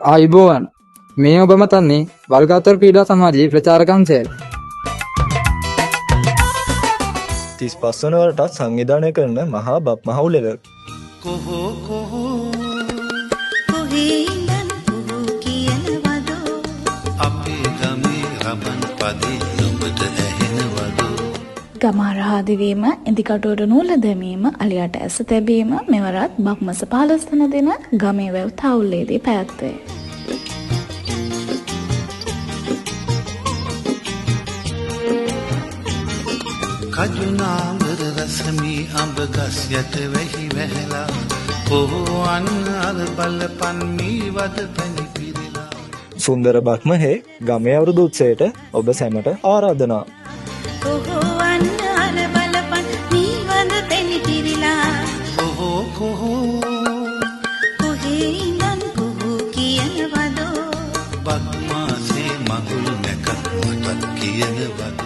ආයුබෝවන් මේ ඔබ මතන්නේ වල්ගාතර ක්‍රීඩා සමාජයේ ප්‍රචාරක අංශයයි. 35 වන වරටත් සංවිධානය කරන මහා බක් මහවුලක කොහෝ කොහේ ඉඳන් පුහු කියනවදෝ අපේ ගමේ රබන් පදේ නුඹට ඇහෙනවදෝ ගමාරහා දිවීම, ඉදිකටුවට නූල දැමීම, අලියට ඇස තැබීම මෙවරත් බක්මස 15 වන දින ගමේ වැව් තවුල්ලේදී පැවැත්වේ. කජුනාඹර රසමී අඹ ගස් යට වෙහි වැහැලා කොහෝ අන්න අර බලපන් මී වද පැණි පිරিলা සුන්දර බක්මහේ ගමේ අවුරුදු උත්සවයට ඔබ සැමට ආරාධනා. කොහෝ අන්න අර බලපන් මී වද පැණි පිරিলা කොහේ ඉඳන් පුහු කියනවදෝ බක්මාසේ මගුල් නැකත් මටත් කියනවදෝ